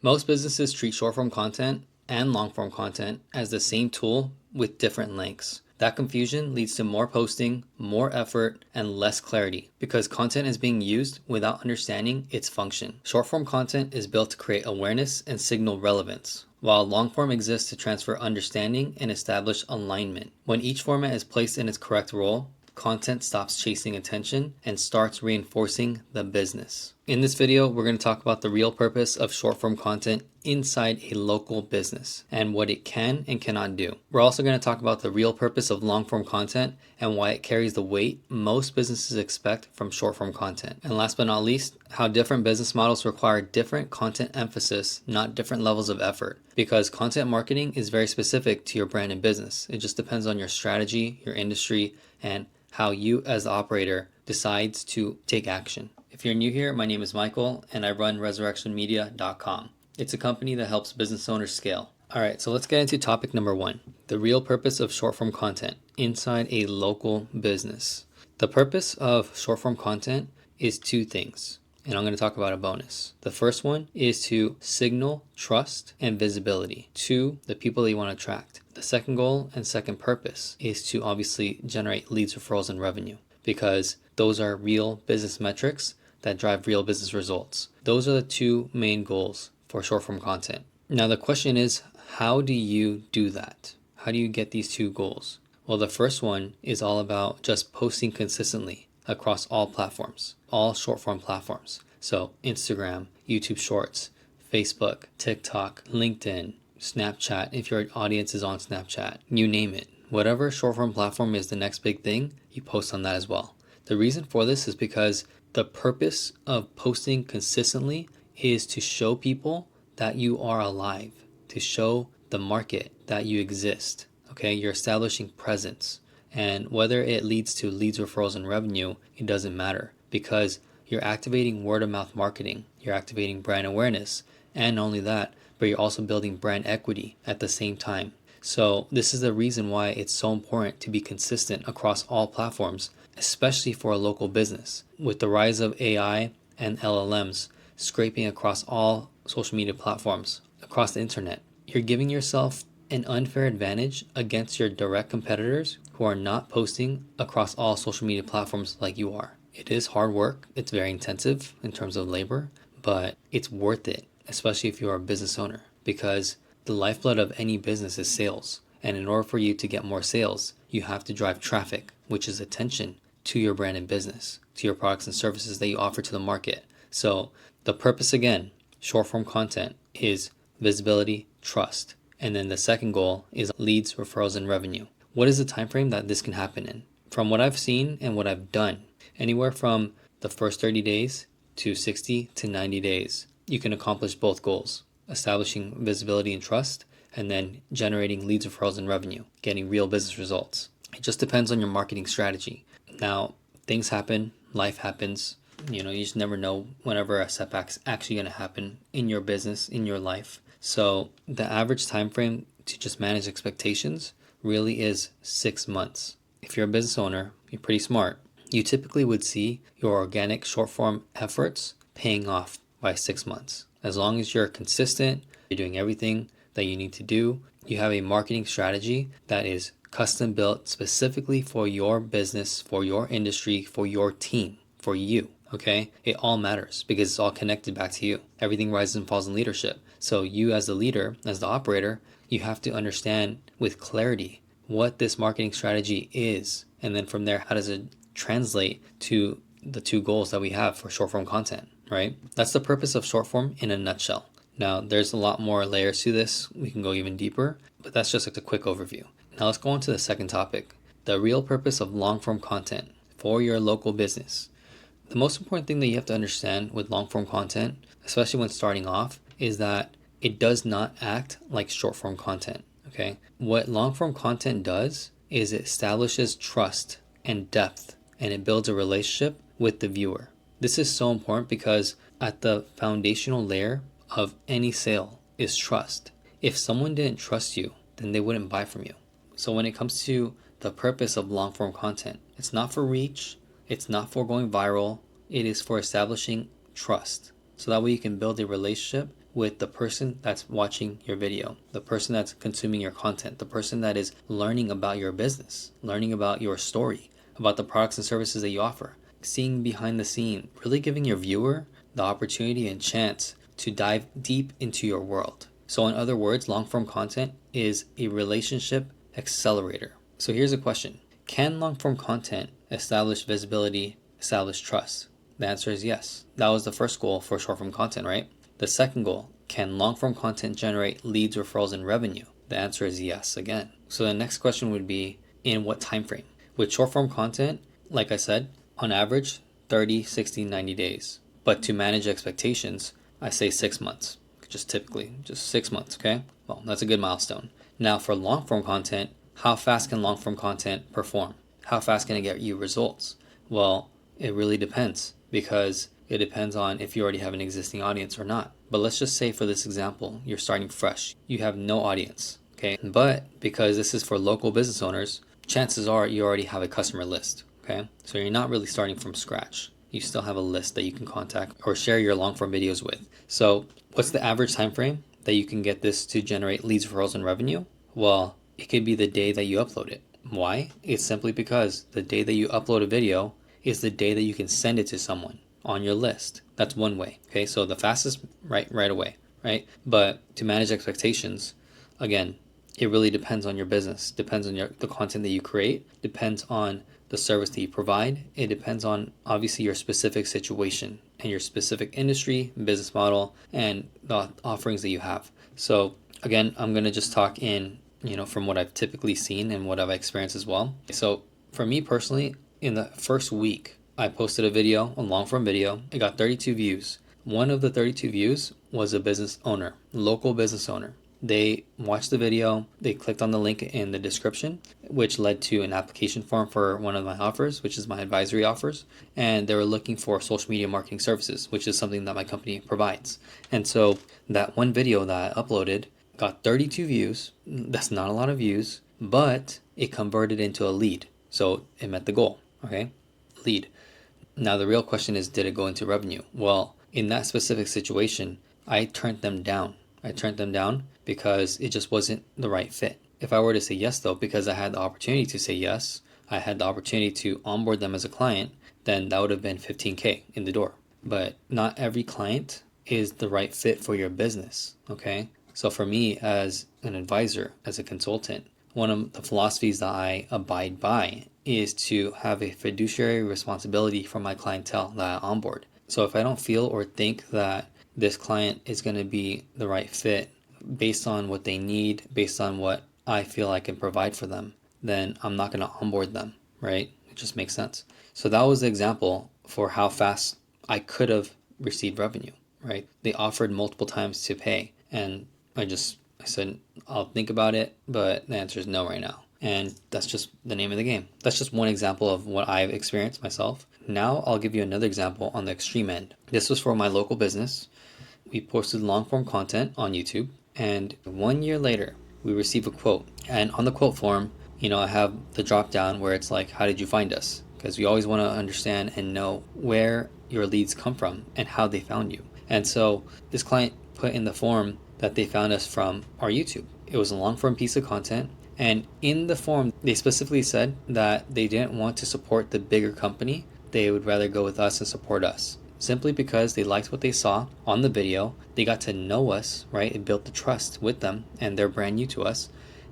Most businesses treat short form content and long form content as the same tool with different lengths. That confusion leads to more posting, more effort, and less clarity because content is being used without understanding its function. Short form content is built to create awareness and signal relevance, while long form exists to transfer understanding and establish alignment. When each format is placed in its correct role, content stops chasing attention and starts reinforcing the business. In this video, we're going to talk about the real purpose of short form content inside a local business and what it can and cannot do. We're also going to talk about the real purpose of long form content and why it carries the weight most businesses expect from short form content. And last but not least, how different business models require different content emphasis, not different levels of effort. Because content marketing is very specific to your brand and business. It just depends on your strategy, your industry, and how you as the operator decides to take action. If you're new here, my name is Michael and I run resurrectionmedia.com. It's a company that helps business owners scale. Alright, so let's get into topic number 1. The real purpose of short form content inside a local business. The purpose of short form content is two things, and I'm going to talk about a bonus. The first one is to signal trust and visibility to the people that you want to attract. The second goal and second purpose is to obviously generate leads, referrals, and revenue, because those are real business metrics that drive real business results. Those are the two main goals for short form content. Now the question is, how do you do that? How do you get these two goals? Well, the first one is all about just posting consistently across all platforms, all short form platforms. So Instagram, YouTube Shorts, Facebook, TikTok, LinkedIn, Snapchat, if your audience is on Snapchat, you name it. Whatever short form platform is the next big thing, you post on that as well. The reason for this is because the purpose of posting consistently is to show people that you are alive, to show the market that you exist. Okay, you're establishing presence. And whether it leads to leads, referrals, and revenue, it doesn't matter because you're activating word of mouth marketing, you're activating brand awareness, and not only that, but you're also building brand equity at the same time. So this is the reason why it's so important to be consistent across all platforms, especially for a local business. With the rise of AI and LLMs scraping across all social media platforms, across the internet, you're giving yourself an unfair advantage against your direct competitors who are not posting across all social media platforms like you are. It is hard work, it's very intensive in terms of labor, but it's worth it, especially if you're a business owner, because the lifeblood of any business is sales. And in order for you to get more sales, you have to drive traffic, which is attention to your brand and business, to your products and services that you offer to the market. So the purpose, again, short form content is visibility, trust. And then the second goal is leads, referrals, and revenue. What is the time frame that this can happen in? From what I've seen and what I've done, anywhere from the first 30 days to 60 to 90 days, you can accomplish both goals, establishing visibility and trust, and then generating leads, referrals, and revenue, getting real business results. It just depends on your marketing strategy. Now, things happen, life happens. You just never know whenever a setback's actually going to happen in your business, in your life. So the average time frame to just manage expectations really is 6 months. If you're a business owner, you're pretty smart. You typically would see your organic short form efforts paying off by 6 months. As long as you're consistent, you're doing everything that you need to do, you have a marketing strategy that is custom built specifically for your business, for your industry, for your team, for you. Okay, it all matters because it's all connected back to you. Everything rises and falls in leadership. So you as the leader, as the operator, you have to understand with clarity what this marketing strategy is. And then from there, how does it translate to the two goals that we have for short form content, right? That's the purpose of short form in a nutshell. Now, there's a lot more layers to this. We can go even deeper, but that's just like a quick overview. Now let's go on to the second topic, the real purpose of long form content for your local business. The most important thing that you have to understand with long form content, especially when starting off, is that it does not act like short form content. Okay? What long form content does is it establishes trust and depth, and it builds a relationship with the viewer. This is so important because at the foundational layer of any sale is trust. If someone didn't trust you, then they wouldn't buy from you. So when it comes to the purpose of long form content, it's not for reach, it's not for going viral, it is for establishing trust. So that way you can build a relationship with the person that's watching your video, the person that's consuming your content, the person that is learning about your business, learning about your story, about the products and services that you offer, seeing behind the scene, really giving your viewer the opportunity and chance to dive deep into your world. So in other words, long form content is a relationship accelerator. So here's a question. Can long form content establish visibility, establish trust? The answer is yes. That was the first goal for short form content, right? The second goal, can long form content generate leads, referrals, and revenue? The answer is yes again. So the next question would be, in what time frame? With short form content, like I said, on average, 30, 60, 90 days. But to manage expectations, I say 6 months. Just typically, just 6 months, okay? Well, that's a good milestone. Now for long form content, how fast can long form content perform? How fast can it get you results? Well, it really depends, because it depends on if you already have an existing audience or not. But let's just say for this example, you're starting fresh. You have no audience, okay? But because this is for local business owners, chances are you already have a customer list, okay? So you're not really starting from scratch. You still have a list that you can contact or share your long form videos with. So what's the average time frame that you can get this to generate leads, referrals, and revenue? Well, it could be the day that you upload it. Why? It's simply because the day that you upload a video is the day that you can send it to someone on your list. That's one way. Okay, so the fastest, right away, right? But to manage expectations, again, it really depends on your business, depends on the content that you create, depends on the service that you provide. It depends on obviously your specific situation and your specific industry, business model, and the offerings that you have. So again, I'm going to just talk in, from what I've typically seen and what I've experienced as well. So for me personally, in the first week, I posted a video, a long form video. It got 32 views. One of the 32 views was a business owner, local business owner. They watched the video, they clicked on the link in the description, which led to an application form for one of my offers, which is my advisory offers. And they were looking for social media marketing services, which is something that my company provides. And so that one video that I uploaded got 32 views. That's not a lot of views, but it converted into a lead. So it met the goal, okay? Lead. Now the real question is, did it go into revenue? Well, in that specific situation, I turned them down. Because it just wasn't the right fit. If I were to say yes though, because I had the opportunity to say yes, I had the opportunity to onboard them as a client, then that would have been $15K in the door. But not every client is the right fit for your business, okay? So for me as an advisor, as a consultant, one of the philosophies that I abide by is to have a fiduciary responsibility for my clientele that I onboard. So if I don't feel or think that this client is going to be the right fit based on what they need, based on what I feel I can provide for them, then I'm not going to onboard them, right? It just makes sense. So that was the example for how fast I could have received revenue, right? They offered multiple times to pay, and I said, I'll think about it, but the answer is no right now. And that's just the name of the game. That's just one example of what I've experienced myself. Now I'll give you another example on the extreme end. This was for my local business. We posted long form content on YouTube, and 1 year later, we received a quote. And on the quote form, I have the drop down where it's like, how did you find us? Because we always want to understand and know where your leads come from and how they found you. And so this client put in the form that they found us from our YouTube. It was a long form piece of content. And in the form, they specifically said that they didn't want to support the bigger company. They would rather go with us and support us. Simply because they liked what they saw on the video. They got to know us, right? It built the trust with them, and they're brand new to us.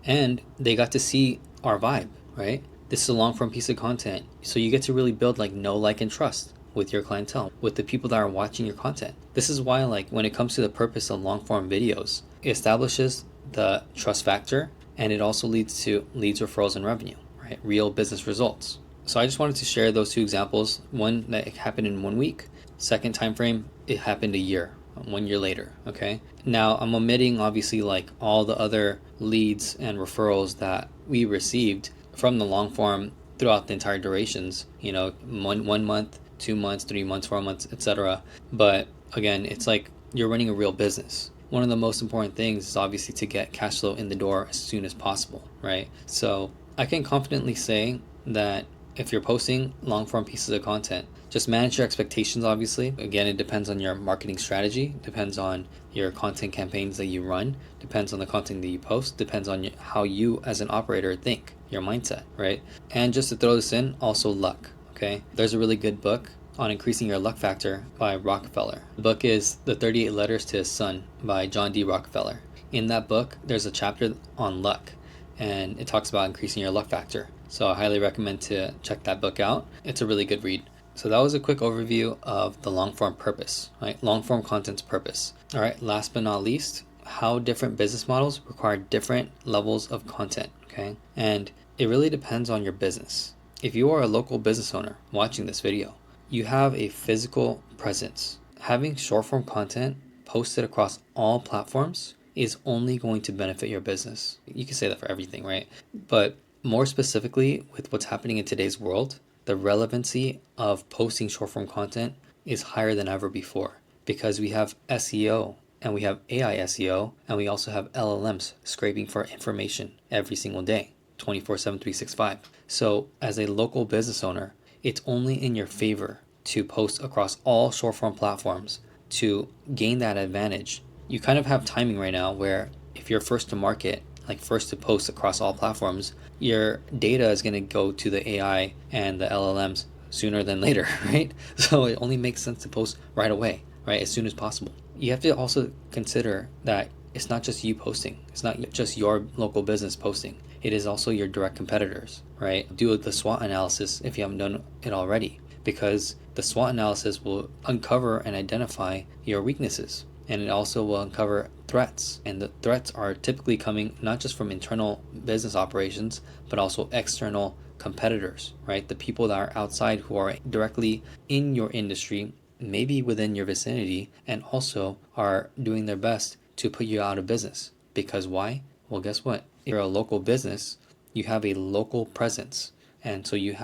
And they got to see our vibe, right? This is a long form piece of content. So you get to really build know, like, and trust with your clientele, with the people that are watching your content. This is why, when it comes to the purpose of long form videos, it establishes the trust factor, and it also leads to leads, referrals, and revenue, right? Real business results. So I just wanted to share those two examples. One that happened in 1 week. Second time frame, it happened 1 year later, okay? Now I'm omitting obviously all the other leads and referrals that we received from the long form throughout the entire durations, 1 month, 2 months, 3 months, 4 months, etc. But again, it's you're running a real business. One of the most important things is obviously to get cash flow in the door as soon as possible, right? So I can confidently say that if you're posting long form pieces of content, just manage your expectations, obviously. Again, it depends on your marketing strategy, depends on your content campaigns that you run, depends on the content that you post, depends on how you as an operator think, your mindset, right? And just to throw this in, also luck, okay? There's a really good book on increasing your luck factor by Rockefeller. The book is The 38 Letters to His Son by John D. Rockefeller. In that book, there's a chapter on luck, and it talks about increasing your luck factor. So I highly recommend to check that book out. It's a really good read. So that was a quick overview of the long form purpose, right? Long form content's purpose. All right, last but not least, how different business models require different levels of content, okay? And it really depends on your business. If you are a local business owner watching this video, you have a physical presence. Having short form content posted across all platforms is only going to benefit your business. You can say that for everything, right? But more specifically, with what's happening in today's world, the relevancy of posting short form content is higher than ever before, because we have SEO and we have AI SEO, and we also have LLMs scraping for information every single day, 24/7, 365. So as a local business owner, it's only in your favor to post across all short form platforms to gain that advantage. You kind of have timing right now where if you're first to market, like first to post across all platforms, your data is going to go to the AI and the LLMs sooner than later, right? So it only makes sense to post right away, right? As soon as possible. You have to also consider that it's not just you posting. It's not just your local business posting. It is also your direct competitors, right? Do the SWOT analysis if you haven't done it already, because the SWOT analysis will uncover and identify your weaknesses. And it also will uncover threats. And the threats are typically coming not just from internal business operations, but also external competitors, right? The people that are outside who are directly in your industry, maybe within your vicinity, and also are doing their best to put you out of business. Because why? Well, guess what? If you're a local business, you have a local presence. And so you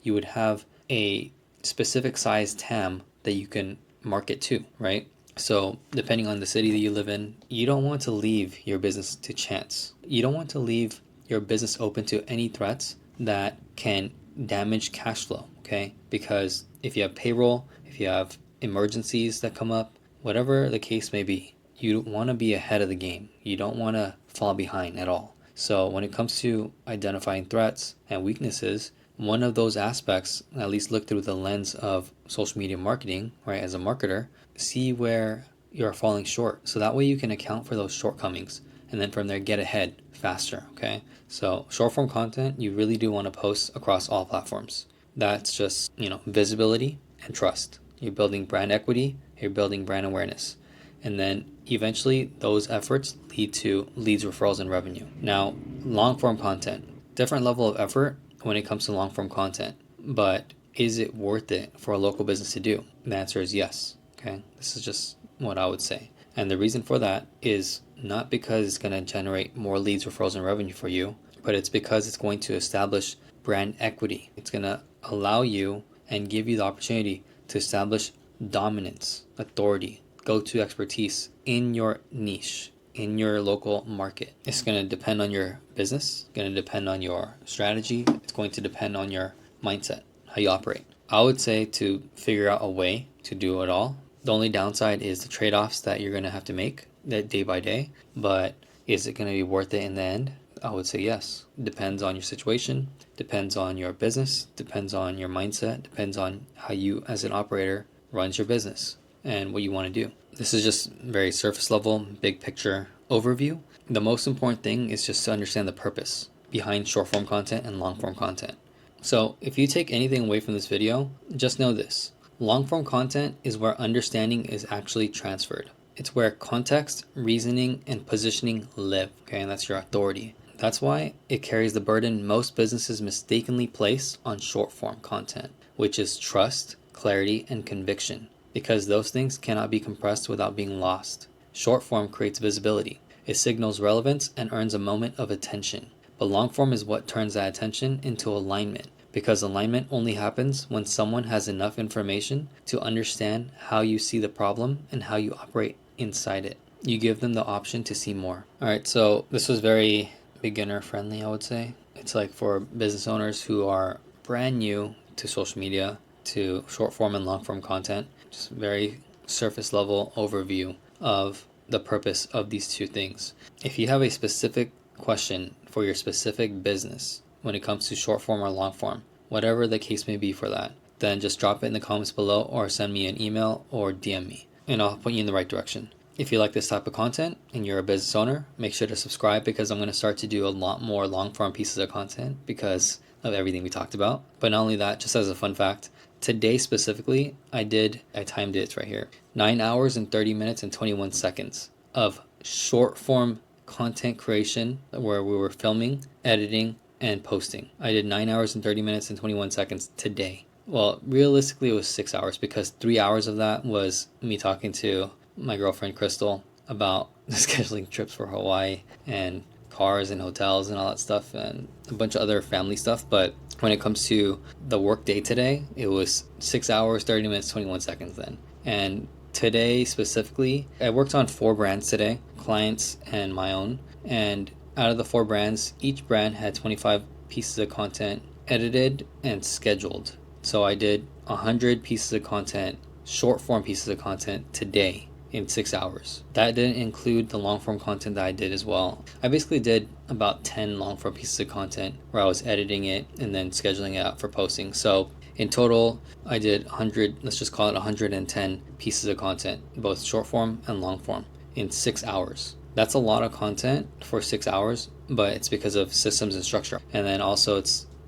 would have a specific size TAM that you can market to, right? So depending on the city that you live in, you don't want to leave your business to chance. You don't want to leave your business open to any threats that can damage cash flow, okay? Because if you have payroll, if you have emergencies that come up, whatever the case may be, you want to be ahead of the game. You don't want to fall behind at all. So when it comes to identifying threats and weaknesses, one of those aspects, at least look through the lens of social media marketing, right? As a marketer, see where you're falling short. So that way you can account for those shortcomings, and then from there get ahead faster, okay? So short form content, you really do want to post across all platforms. That's just, visibility and trust. You're building brand equity, you're building brand awareness. And then eventually those efforts lead to leads, referrals, and revenue. Now, long form content, different level of effort when it comes to long form content, but is it worth it for a local business to do? The answer is yes. Okay, this is just what I would say. And the reason for that is not because it's going to generate more leads, referrals, and revenue for you, but it's because it's going to establish brand equity. It's going to allow you and give you the opportunity to establish dominance, authority, go-to expertise in your niche, in your local market. It's going to depend on your business, it's going to depend on your strategy, it's going to depend on your mindset, how you operate. I would say to figure out a way to do it all. The only downside is the trade-offs that you're going to have to make that day by day, but is it going to be worth it in the end? I would say yes. Depends on your situation, depends on your business, depends on your mindset, depends on how you as an operator runs your business and what you want to do. This is just very surface level, big picture overview. The most important thing is just to understand the purpose behind short form content and long form content. So if you take anything away from this video, just know this. Long form content is where understanding is actually transferred. It's where context, reasoning, and positioning live, okay? And that's your authority. That's why it carries the burden most businesses mistakenly place on short form content, which is trust, clarity, and conviction, because those things cannot be compressed without being lost. Short form creates visibility. It signals relevance and earns a moment of attention. But long form is what turns that attention into alignment, because alignment only happens when someone has enough information to understand how you see the problem and how you operate inside it. You give them the option to see more. All right, so this was very beginner friendly, I would say. It's like for business owners who are brand new to social media, to short form and long form content, just very surface level overview of the purpose of these two things. If you have a specific question for your specific business when it comes to short form or long form, whatever the case may be for that, then just drop it in the comments below or send me an email or DM me, and I'll point you in the right direction. If you like this type of content and you're a business owner, make sure to subscribe, because I'm going to start to do a lot more long form pieces of content because of everything we talked about. But not only that, just as a fun fact, today specifically, I timed it right here, 9 hours and 30 minutes and 21 seconds of short form content creation where we were filming, editing, and posting. I did 9 hours and 30 minutes and 21 seconds today. Well, realistically, it was 6 hours, because 3 hours of that was me talking to my girlfriend Crystal about scheduling trips for Hawaii and cars and hotels and all that stuff, and a bunch of other family stuff. But when it comes to the work day today, it was 6 hours, 30 minutes, 21 seconds then. And today specifically, I worked on 4 brands today, clients and my own. And out of the 4 brands, each brand had 25 pieces of content edited and scheduled. So I did 100 pieces of content, short form pieces of content today in 6 hours. That didn't include the long form content that I did as well. I basically did about 10 long form pieces of content where I was editing it and then scheduling it out for posting. So in total, I did 100, let's just call it 110 pieces of content, both short form and long form, in 6 hours. That's a lot of content for 6 hours, but it's because of systems and structure. And then also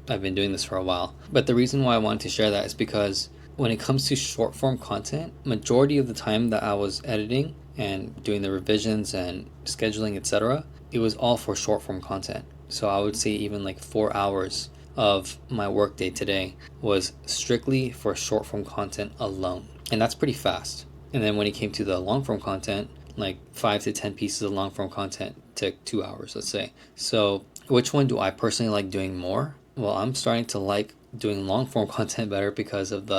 I've been doing this for a while. But the reason why I wanted to share that is because when it comes to short form content, majority of the time that I was editing and doing the revisions and scheduling, etc., it was all for short form content. So I would say even like 4 hours of my workday today was strictly for short form content alone. And that's pretty fast. And then when it came to the long form content, like 5 to 10 pieces of long form content took 2 hours, let's say. So which one do I personally like doing more? Well, I'm starting to like doing long form content better because of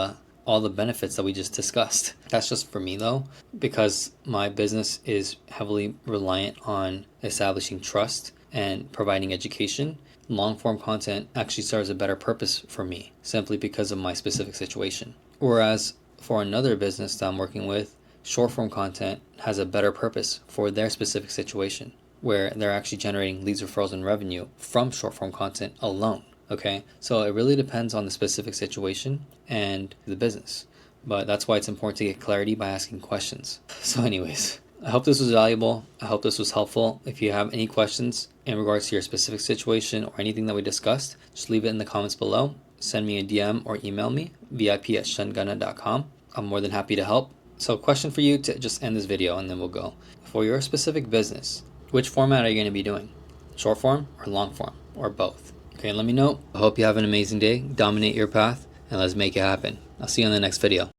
all the benefits that we just discussed. That's just for me though, because my business is heavily reliant on establishing trust and providing education. Long form content actually serves a better purpose for me simply because of my specific situation. Whereas for another business that I'm working with, short form content has a better purpose for their specific situation, where they're actually generating leads, referrals, and revenue from short form content alone. Okay, so it really depends on the specific situation and the business. But that's why it's important to get clarity by asking questions. So anyways, I hope this was valuable. I hope this was helpful. If you have any questions in regards to your specific situation or anything that we discussed, just leave it in the comments below. Send me a DM or email me, vip@shungunna.com. I'm more than happy to help. So question for you to just end this video and then we'll go. For your specific business, which format are you going to be doing? Short form or long form or both? Okay, let me know. I hope you have an amazing day. Dominate your path and let's make it happen. I'll see you on the next video.